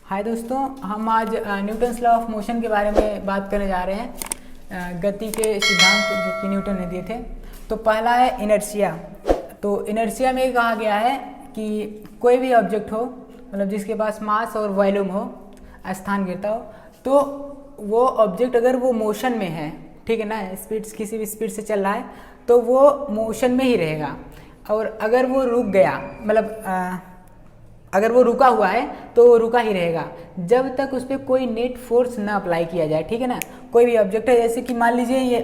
हाय दोस्तों, हम आज न्यूटन्स लॉ ऑफ मोशन के बारे में बात करने जा रहे हैं। गति के सिद्धांत जो कि न्यूटन ने दिए थे। तो पहला है इनर्शिया। तो इनर्शिया में कहा गया है कि कोई भी ऑब्जेक्ट हो, मतलब जिसके पास मास और वॉल्यूम हो, स्थान गिरता हो, तो वो ऑब्जेक्ट अगर वो मोशन में है, ठीक है ना, स्पीड किसी भी स्पीड से चल रहा है तो वो मोशन में ही रहेगा। और अगर वो रुक गया, मतलब अगर वो रुका हुआ है तो वो रुका ही रहेगा जब तक उस पर कोई नेट फोर्स ना अप्लाई किया जाए, ठीक है ना। कोई भी ऑब्जेक्ट है, जैसे कि मान लीजिए ये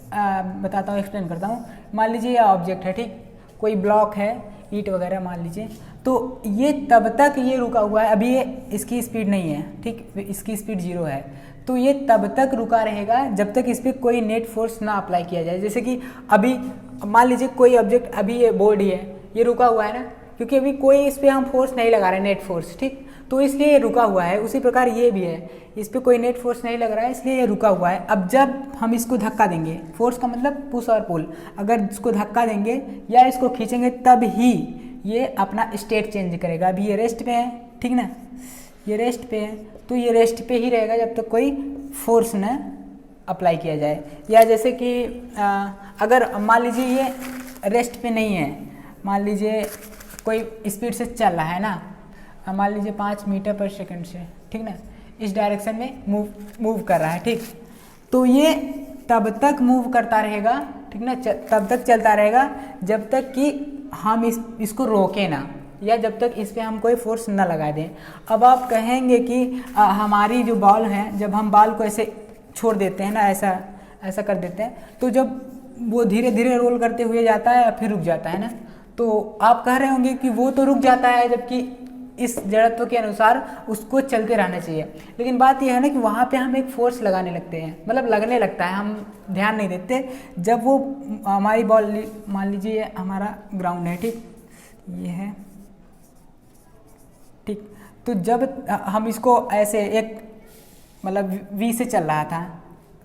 बताता हूँ, एक्सप्लेन करता हूँ। मान लीजिए ये ऑब्जेक्ट है, ठीक, कोई ब्लॉक है, ईंट वगैरह मान लीजिए, तो ये तब तक ये रुका हुआ है, अभी ये इसकी स्पीड नहीं है, ठीक, इसकी स्पीड 0 है, तो ये तब तक रुका रहेगा जब तक इस पर कोई नेट फोर्स ना अप्लाई किया जाए। जैसे कि अभी मान लीजिए कोई ऑब्जेक्ट, अभी ये बॉडी है, ये रुका हुआ है ना, क्योंकि अभी कोई इस पर हम फोर्स नहीं लगा रहे, नेट फोर्स, ठीक, तो इसलिए ये रुका हुआ है। उसी प्रकार ये भी है, इस पर कोई नेट फोर्स नहीं लग रहा है, इसलिए ये रुका हुआ है। अब जब हम इसको धक्का देंगे, फोर्स का मतलब पुश और पुल, अगर इसको धक्का देंगे या इसको खींचेंगे तब ही ये अपना स्टेट चेंज करेगा। अभी ये रेस्ट पे है, ठीक ना, ये रेस्ट पे है, तो ये रेस्ट पे ही रहेगा जब तक कोई फोर्स न अप्लाई किया जाए। या जैसे कि अगर मान लीजिए ये रेस्ट पे नहीं है, मान लीजिए कोई स्पीड से चल रहा है ना, मान लीजिए 5 मीटर पर सेकंड से, ठीक ना, इस डायरेक्शन में मूव कर रहा है, ठीक, तो ये तब तक मूव करता रहेगा, ठीक ना, तब तक चलता रहेगा जब तक कि हम इसको रोकें ना, या जब तक इस पर हम कोई फोर्स ना लगा दें। अब आप कहेंगे कि हमारी जो बॉल है, जब हम बॉल को ऐसे छोड़ देते हैं ना, ऐसा कर देते हैं, तो जब वो धीरे धीरे रोल करते हुए जाता है फिर रुक जाता है ना, तो आप कह रहे होंगे कि वो तो रुक जाता है जबकि इस जड़त्व के अनुसार उसको चलते रहना चाहिए। लेकिन बात यह है ना कि वहाँ पे हम एक फोर्स लगाने लगते हैं, मतलब लगने लगता है, हम ध्यान नहीं देते। जब वो हमारी बॉल, मान लीजिए हमारा ग्राउंड है, ठीक, ये है, ठीक, तो जब हम इसको ऐसे एक मतलब वी से चल रहा था,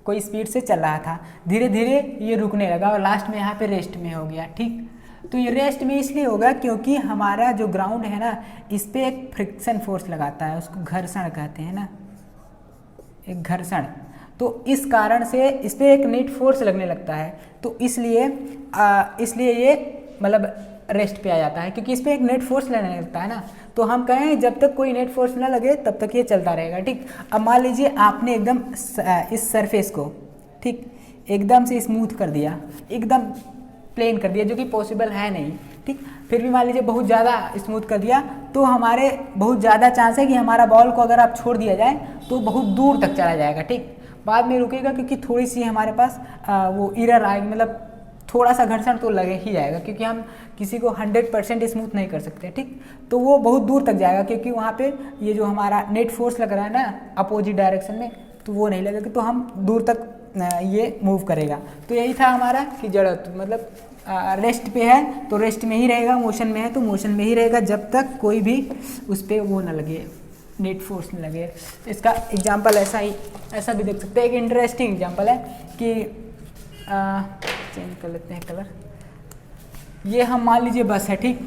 कोई स्पीड से चल रहा था, धीरे धीरे ये रुकने लगा और लास्ट में यहाँ पे रेस्ट में हो गया, ठीक। तो ये रेस्ट में इसलिए होगा क्योंकि हमारा जो ग्राउंड है ना, इस पर एक फ्रिक्शन फोर्स लगाता है, उसको घर्षण कहते हैं ना, एक घर्षण। तो इस कारण से इस पर एक नेट फोर्स लगने लगता है, तो इसलिए ये मतलब रेस्ट पे आ जाता है, क्योंकि इस पर एक नेट फोर्स लगने लगता है ना। तो हम कहें जब तक कोई नेट फोर्स ना लगे तब तक ये चलता रहेगा, ठीक। अब मान लीजिए आपने एकदम इस सरफेस को, ठीक, एकदम से स्मूथ कर दिया, एकदम प्लेन कर दिया, जो कि पॉसिबल है नहीं, ठीक, फिर भी मान लीजिए बहुत ज़्यादा स्मूथ कर दिया, तो हमारे बहुत ज़्यादा चांस है कि हमारा बॉल को अगर आप छोड़ दिया जाए तो बहुत दूर तक चला जाएगा, ठीक, बाद में रुकेगा, क्योंकि थोड़ी सी हमारे पास वो एरर आएगी, मतलब थोड़ा सा घर्षण तो लगे ही जाएगा, क्योंकि हम किसी को 100% स्मूथ नहीं कर सकते, ठीक, तो वो बहुत दूर तक जाएगा, क्योंकि वहाँ पे ये जो हमारा नेट फोर्स लग रहा है ना अपोजिट डायरेक्शन में, तो वो नहीं लगेगा, तो हम दूर तक ये मूव करेगा। तो यही था हमारा कि जड़त्व, मतलब रेस्ट पे है तो रेस्ट में ही रहेगा, मोशन में है तो मोशन में ही रहेगा जब तक कोई भी उस पर वो ना लगे, नेट फोर्स न लगे। इसका एग्जांपल ऐसा भी देख सकते हैं। एक इंटरेस्टिंग एग्जांपल है कि चेंज कर लेते हैं कलर। ये हम मान लीजिए बस है, ठीक,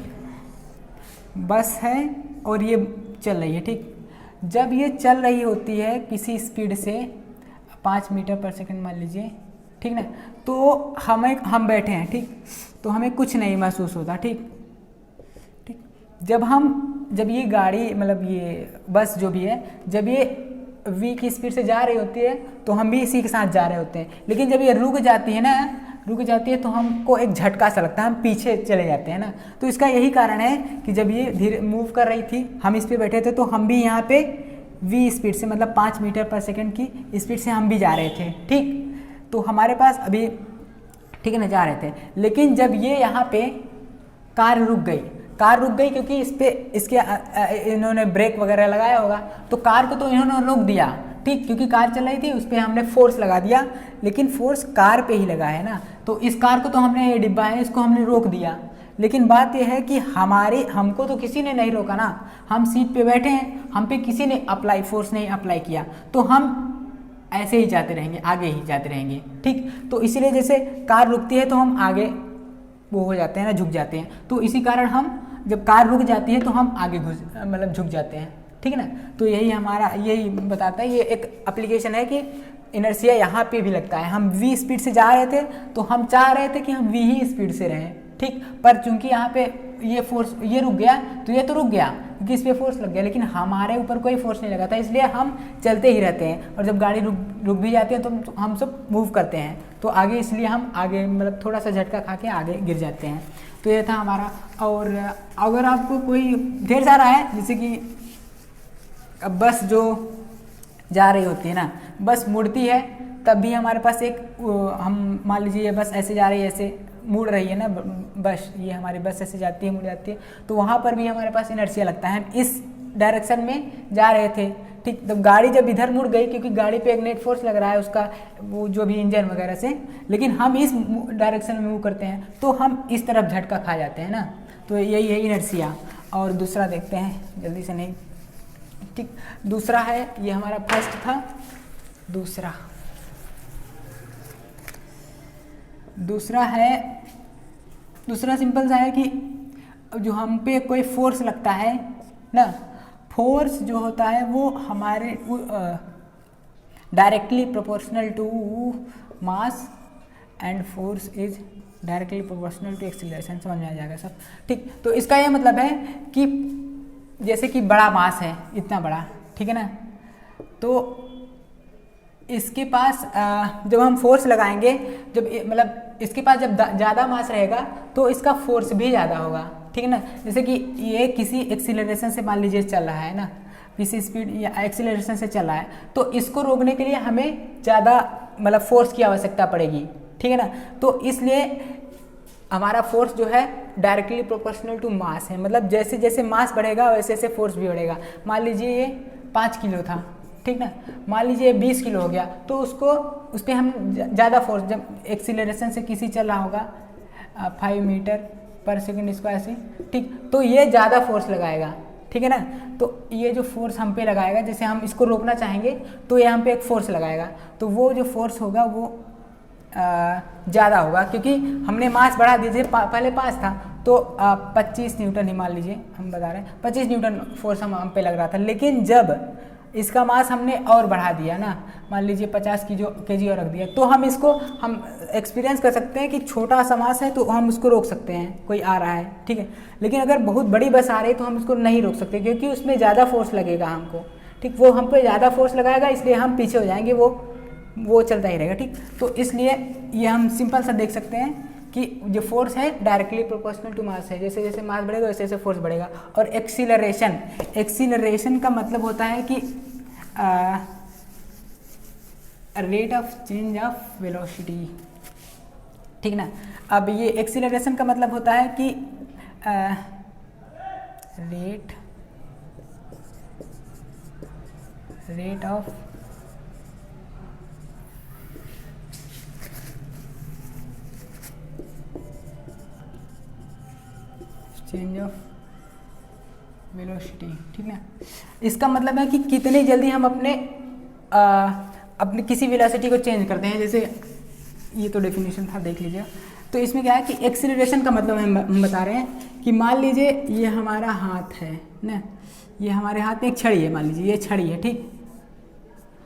बस है और ये चल रही है, ठीक। जब ये चल रही होती है किसी स्पीड से 5 मीटर पर सेकंड मान लीजिए, ठीक ना, तो हम बैठे हैं, ठीक, तो हमें कुछ नहीं महसूस होता, ठीक, जब ये गाड़ी, मतलब ये बस जो भी है, जब ये v की स्पीड से जा रही होती है तो हम भी इसी के साथ जा रहे होते हैं। लेकिन जब ये रुक जाती है तो हमको एक झटका सा लगता है, हम पीछे चले जाते हैं ना। तो इसका यही कारण है कि जब ये धीरे मूव कर रही थी, हम इस पर बैठे थे, तो हम भी यहाँ पे v स्पीड से, मतलब 5 मीटर पर सेकेंड की स्पीड से हम भी जा रहे थे, ठीक, तो हमारे पास अभी, ठीक है ना, जा रहे थे। लेकिन जब ये यहाँ पे कार रुक गई क्योंकि इसके इन्होंने ब्रेक वगैरह लगाया होगा, तो कार को तो इन्होंने रोक दिया, ठीक, क्योंकि कार चल रही थी, उस पर हमने फोर्स लगा दिया, लेकिन फोर्स कार पे ही लगा है ना। तो इस कार को तो हमने, ये डिब्बा है, इसको हमने रोक दिया, लेकिन बात यह है कि हमको तो किसी ने नहीं रोका ना, हम सीट पे बैठे हैं, हम पे किसी ने फोर्स नहीं अप्लाई किया, तो हम ऐसे ही जाते रहेंगे, आगे ही जाते रहेंगे, ठीक। तो इसीलिए जैसे कार रुकती है तो हम आगे वो हो जाते हैं ना, झुक जाते हैं, तो इसी कारण हम जब कार रुक जाती है तो हम आगे मतलब झुक जाते हैं, ठीक है ना। तो यही हमारा यही बताता है, ये एक एप्लीकेशन है कि इनर्शिया यहाँ पे भी लगता है। हम v स्पीड से जा रहे थे तो हम चाह रहे थे कि हम v ही स्पीड से रहें, ठीक, पर चूंकि यहाँ पे ये फोर्स, ये रुक गया तो ये तो रुक गया क्योंकि इस पर फोर्स लग गया, लेकिन हमारे ऊपर कोई फोर्स नहीं लगा था, इसलिए हम चलते ही रहते हैं। और जब गाड़ी रुक भी जाती है तो हम सब मूव करते हैं तो आगे, इसलिए हम आगे मतलब थोड़ा सा झटका खा के आगे गिर जाते हैं। तो ये था हमारा। और अगर आपको कोई ढेर सारा है, जैसे कि अब बस जो जा रही होती है ना, बस मुड़ती है तब भी हमारे पास एक, हम मान लीजिए ये बस ऐसे जा रही है, ऐसे मुड़ रही है ना बस, ये हमारी बस ऐसे जाती है मुड़ जाती है, तो वहाँ पर भी हमारे पास इनर्शिया लगता है। हम इस डायरेक्शन में जा रहे थे, ठीक, तो गाड़ी जब इधर मुड़ गई क्योंकि गाड़ी पे एक नेट फोर्स लग रहा है उसका, वो जो भी इंजन वगैरह से, लेकिन हम इस डायरेक्शन में मूव करते हैं तो हम इस तरफ झटका खा जाते हैं ना। तो यही है इनर्शिया। और दूसरा देखते हैं जल्दी से, नहीं ठीक, दूसरा है, ये हमारा फर्स्ट था, दूसरा सिंपल सा है कि जो हम पे कोई फोर्स लगता है ना, फोर्स जो होता है वो हमारे directly proportional to mass and force is directly proportional to acceleration. समझ में आ जाएगा सब, ठीक। तो इसका यह मतलब है कि जैसे कि बड़ा मास है, इतना बड़ा, ठीक है ना, तो इसके पास जब हम फोर्स लगाएंगे, जब मतलब इसके पास जब ज़्यादा मास रहेगा तो इसका फोर्स भी ज़्यादा होगा, ठीक है ना। जैसे कि ये किसी एक्सीलरेशन से मान लीजिए चल रहा है ना, किसी स्पीड या एक्सीलरेशन से चल रहा है, तो इसको रोकने के लिए हमें ज़्यादा मतलब फोर्स की आवश्यकता पड़ेगी, ठीक है ना। तो इसलिए हमारा फोर्स जो है डायरेक्टली प्रोपोर्शनल टू मास है, मतलब जैसे जैसे मास बढ़ेगा वैसे वैसे फोर्स भी बढ़ेगा। मान लीजिए ये 5 किलो था, ठीक ना, मान लीजिए 20 किलो हो गया, तो उसको उस पर हम ज़्यादा फोर्स, जब एक्सीलरेशन से किसी चल रहा होगा 5 मीटर पर सेकेंड स्क्वायर से, ठीक, तो ये ज़्यादा फोर्स लगाएगा, ठीक है ना। तो ये जो फोर्स हम पे लगाएगा, जैसे हम इसको रोकना चाहेंगे तो ये हम पे एक फोर्स लगाएगा, तो वो जो फोर्स होगा वो ज़्यादा होगा, क्योंकि हमने मास बढ़ा दीजिए, पहले 5 था तो 25 न्यूटन ही मान लीजिए, हम बता रहे हैं 25 न्यूटन फोर्स हम पे लग रहा था, लेकिन जब इसका मास हमने और बढ़ा दिया ना, मान लीजिए 50 केजी और रख दिया, तो हम इसको हम एक्सपीरियंस कर सकते हैं कि छोटा सा मास है तो हम उसको रोक सकते हैं, कोई आ रहा है, ठीक है। लेकिन अगर बहुत बड़ी बस आ रही है तो हम उसको नहीं रोक सकते, क्योंकि उसमें ज़्यादा फोर्स लगेगा हमको, ठीक, वो हम पे ज़्यादा फोर्स लगाएगा, इसलिए हम पीछे हो जाएंगे, वो चलता ही रहेगा, ठीक। तो इसलिए ये हम सिंपल सा देख सकते हैं कि जो फोर्स है डायरेक्टली प्रोपोर्शनल टू मास है, जैसे जैसे मास बढ़ेगा वैसे वैसे फोर्स बढ़ेगा। और एक्सीलरेशन का मतलब होता है कि rate of change of velocity, ठीक ना। अब ये एक्सीलरेशन का मतलब होता है कि rate of change of velocity, ठीक है। इसका मतलब है कि कितनी जल्दी हम अपने किसी वेलोसिटी को चेंज करते हैं। जैसे ये तो डेफिनेशन था, देख लीजिए। तो इसमें क्या है कि एक्सीलरेशन का मतलब हम बता रहे हैं कि मान लीजिए ये हमारा हाथ है ना, ये हमारे हाथ में एक छड़ी है, मान लीजिए ये छड़ी है,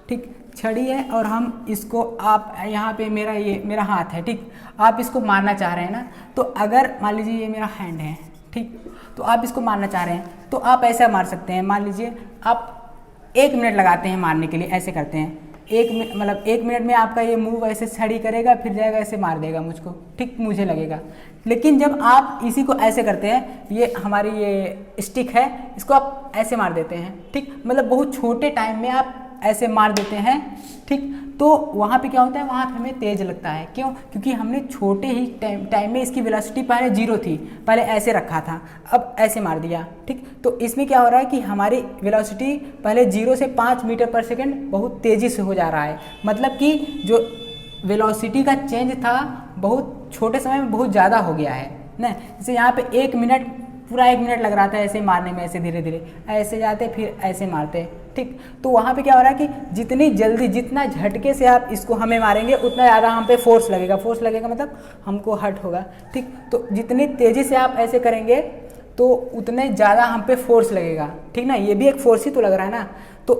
ठीक, छड़ी है, और हम इसको, आप यहाँ पे मेरा हाथ है, ठीक, आप इसको मारना चाह रहे हैं ना, तो अगर मान लीजिए ये मेरा हैंड है, ठीक, तो आप इसको मारना चाह रहे हैं तो आप ऐसा मार सकते हैं। मान लीजिए आप 1 मिनट लगाते हैं मारने के लिए, ऐसे करते हैं, 1 मिनट में आपका ये मूव ऐसे छड़ी करेगा, फिर जाएगा ऐसे मार देगा मुझको, ठीक, मुझे लगेगा। लेकिन जब आप इसी को ऐसे करते हैं, ये हमारी ये स्टिक है, इसको आप ऐसे मार देते हैं, ठीक, मतलब बहुत छोटे टाइम में आप ऐसे मार देते हैं, ठीक, तो वहाँ पे क्या होता है, वहाँ पे हमें तेज लगता है। क्यों? क्योंकि हमने छोटे ही टाइम में इसकी वेलोसिटी पहले 0 थी, पहले ऐसे रखा था, अब ऐसे मार दिया, ठीक। तो इसमें क्या हो रहा है कि हमारी वेलोसिटी पहले 0 से 5 मीटर पर सेकेंड बहुत तेज़ी से हो जा रहा है, मतलब कि जो वेलोसिटी का चेंज था बहुत छोटे समय में बहुत ज़्यादा हो गया है ना। जैसे यहाँ पे 1 मिनट, पूरा 1 मिनट लग रहा था ऐसे मारने में, ऐसे धीरे धीरे ऐसे जाते फिर ऐसे मारते, ठीक। तो वहाँ पे क्या हो रहा है कि जितनी जल्दी, जितना झटके से आप इसको हमें मारेंगे उतना ज़्यादा हम पे फोर्स लगेगा, फोर्स लगेगा मतलब हमको हर्ट होगा, ठीक। तो जितनी तेज़ी से आप ऐसे करेंगे तो उतने ज़्यादा हम पे फोर्स लगेगा, ठीक ना, ये भी एक फोर्स ही तो लग रहा है ना। तो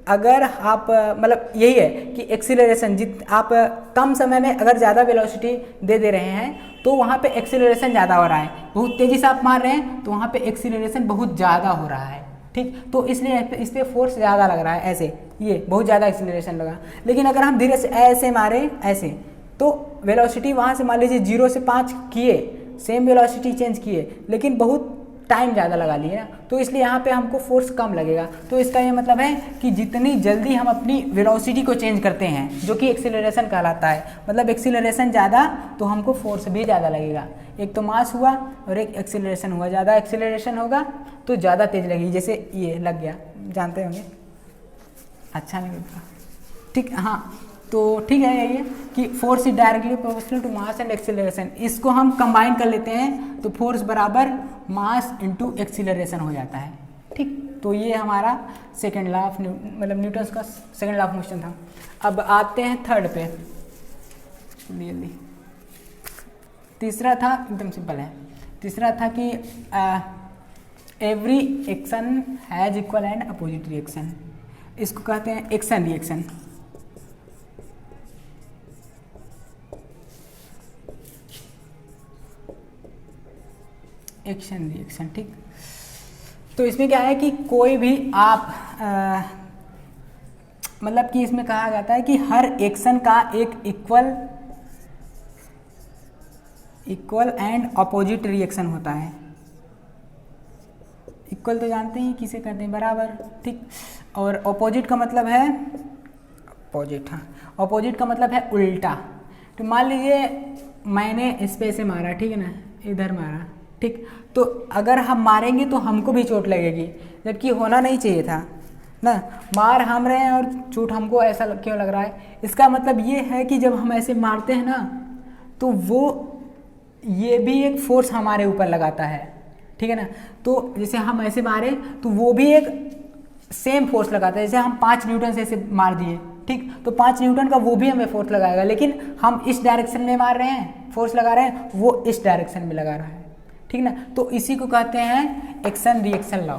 अगर आप मतलब यही है कि एक्सीलरेशन आप कम समय में अगर ज़्यादा वेलोसिटी दे रहे हैं तो वहाँ पे एक्सीलरेशन ज़्यादा हो रहा है, बहुत तेज़ी से आप मार रहे हैं तो वहाँ पे एक्सीलरेशन बहुत ज़्यादा हो रहा है, ठीक। तो इसलिए इस पर फोर्स ज़्यादा लग रहा है, ऐसे ये बहुत ज़्यादा एक्सीलरेशन लगा। लेकिन अगर हम धीरे से ऐसे मारें ऐसे, तो वेलोसिटी वहाँ से मान लीजिए 0 से 5 किए, सेम वेलोसिटी चेंज किए, लेकिन बहुत टाइम ज़्यादा लगा लिए ना, तो इसलिए यहाँ पे हमको फोर्स कम लगेगा। तो इसका ये मतलब है कि जितनी जल्दी हम अपनी वेलोसिटी को चेंज करते हैं, जो कि एक्सीलरेशन कहलाता है, मतलब एक्सीलरेशन ज़्यादा तो हमको फोर्स भी ज़्यादा लगेगा। एक तो मास हुआ और एक एक्सीलरेशन हुआ, ज़्यादा एक्सीलरेशन होगा तो ज़्यादा तेज़ लगेगी, जैसे ये लग गया, जानते होंगे, अच्छा नहीं लगता, ठीक। हाँ, तो ठीक है, यही है कि force is directly proportional to mass and acceleration. इसको हम कंबाइन कर लेते हैं तो फोर्स बराबर मास इनटू एक्सीलरेशन हो जाता है, ठीक। तो ये हमारा सेकंड लॉ ऑफ मतलब न्यूटन्स का सेकंड लॉ ऑफ मोशन था। अब आते हैं थर्ड पे, जल्दी। तीसरा था, एकदम सिंपल है, तीसरा था कि every action has equal and opposite reaction. इसको कहते हैं एक्शन रिएक्शन। एक्शन रिएक्शन, ठीक। तो इसमें क्या है कि कोई भी आप मतलब कि इसमें कहा जाता है कि हर एक्शन का एक इक्वल एंड अपोजिट रिएक्शन होता है। इक्वल तो जानते हैं किसे कहते हैं, बराबर, ठीक। और अपोजिट का मतलब है अपोजिट, हाँ, अपोजिट का मतलब है उल्टा। तो मान लीजिए मैंने इस पे से मारा, ठीक है ना, इधर मारा, ठीक। तो अगर हम मारेंगे तो हमको भी चोट लगेगी, जबकि होना नहीं चाहिए था ना, मार हम रहे हैं और चोट हमको ऐसा क्यों लग रहा है। इसका मतलब ये है कि जब हम ऐसे मारते हैं ना तो वो ये भी एक फोर्स हमारे ऊपर लगाता है, ठीक है ना। तो जैसे हम ऐसे मारे तो वो भी एक सेम फोर्स लगाता है, जैसे हम 5 न्यूटन से ऐसे मार दिए, ठीक, तो 5 न्यूटन का वो भी हमें फोर्स लगाएगा, लेकिन हम इस डायरेक्शन में मार रहे हैं, फोर्स लगा रहे हैं, वो इस डायरेक्शन में लगा रहा है, ठीक ना। तो इसी को कहते हैं एक्शन रिएक्शन लॉ,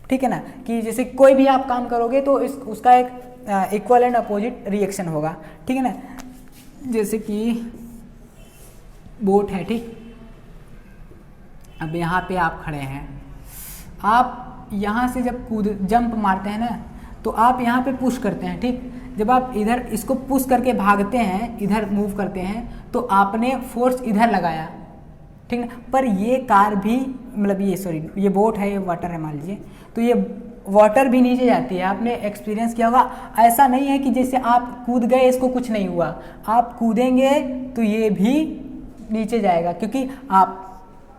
ठीक है ना, कि जैसे कोई भी आप काम करोगे तो उसका एक इक्वल एंड अपोजिट रिएक्शन होगा, ठीक है ना। जैसे कि बोट है, ठीक, अब यहाँ पे आप खड़े हैं, आप यहाँ से जब जंप मारते हैं ना तो आप यहाँ पे पुश करते हैं, ठीक। जब आप इधर इसको पुश करके भागते हैं, इधर मूव करते हैं, तो आपने फोर्स इधर लगाया, ठीक ना। पर ये कार भी मतलब ये बोट है, ये वाटर है मान लीजिए, तो ये वाटर भी नीचे जाती है, आपने एक्सपीरियंस किया होगा। ऐसा नहीं है कि जैसे आप कूद गए इसको कुछ नहीं हुआ, आप कूदेंगे तो ये भी नीचे जाएगा, क्योंकि आप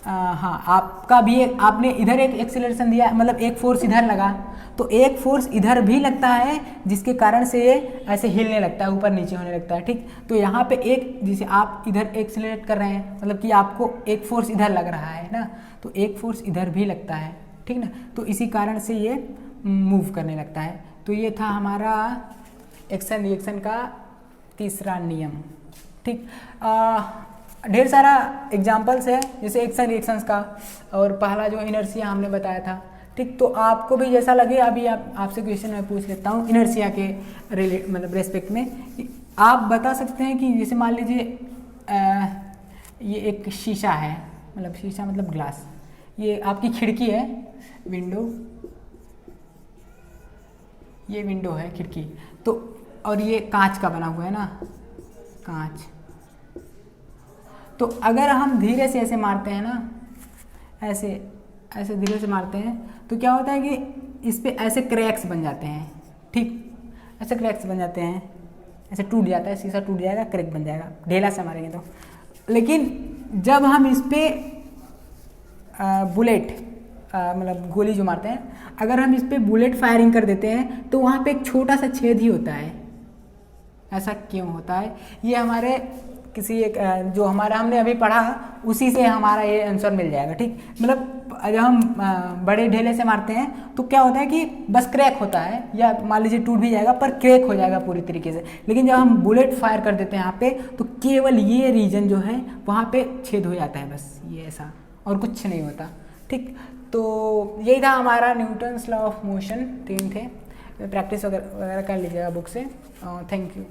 हाँ, आपका भी आपने इधर एक एक्सीलरेशन दिया, मतलब एक फोर्स इधर लगा, तो एक फोर्स इधर भी लगता है जिसके कारण से ये ऐसे हिलने लगता है, ऊपर नीचे होने लगता है, ठीक। तो यहाँ पे एक, जैसे आप इधर एक्सीलरेट कर रहे हैं, मतलब कि आपको एक फोर्स इधर लग रहा है ना, तो एक फोर्स इधर भी लगता है, ठीक ना। तो इसी कारण से ये मूव करने लगता है। तो ये था हमारा एक्शन रिएक्शन का तीसरा नियम, ठीक। ढेर सारा एग्जाम्पल्स है जैसे एक्शन रिएक्शंस का, और पहला जो इनर्शिया हमने बताया था, ठीक। तो आपको भी जैसा लगे, अभी आपसे क्वेश्चन मैं पूछ लेता हूँ इनर्शिया के मतलब रेस्पेक्ट में। आप बता सकते हैं कि जैसे मान लीजिए ये एक शीशा है, मतलब शीशा मतलब ग्लास, ये आपकी खिड़की है, विंडो, ये विंडो है, खिड़की, तो और ये कांच का बना हुआ है ना, कांच। तो अगर हम धीरे से ऐसे मारते हैं ना, ऐसे ऐसे धीरे से मारते हैं, तो क्या होता है कि इस पे ऐसे क्रैक्स बन जाते हैं, ठीक, ऐसे क्रैक्स बन जाते हैं, ऐसे टूट जाता है, शीशा टूट जाएगा, क्रैक बन जाएगा, ढेला से मारेंगे तो। लेकिन जब हम इस पे बुलेट मतलब गोली जो मारते हैं, अगर हम इस पे बुलेट फायरिंग कर देते हैं तो वहाँ पे एक छोटा सा छेद ही होता है। ऐसा क्यों होता है? ये हमारे किसी एक जो हमारा हमने अभी पढ़ा उसी से हमारा ये आंसर मिल जाएगा, ठीक। मतलब जब हम बड़े ढेले से मारते हैं तो क्या होता है कि बस क्रैक होता है, या मान लीजिए टूट भी जाएगा पर क्रैक हो जाएगा पूरी तरीके से। लेकिन जब हम बुलेट फायर कर देते हैं यहाँ पे, तो केवल ये रीजन जो है वहाँ पे छेद हो जाता है, बस ये ऐसा, और कुछ नहीं होता। ठीक, तो यही था हमारा न्यूटन्स लॉ ऑफ मोशन, 3 थे। प्रैक्टिस वगैरह कर लीजिएगा बुक से। Thank you.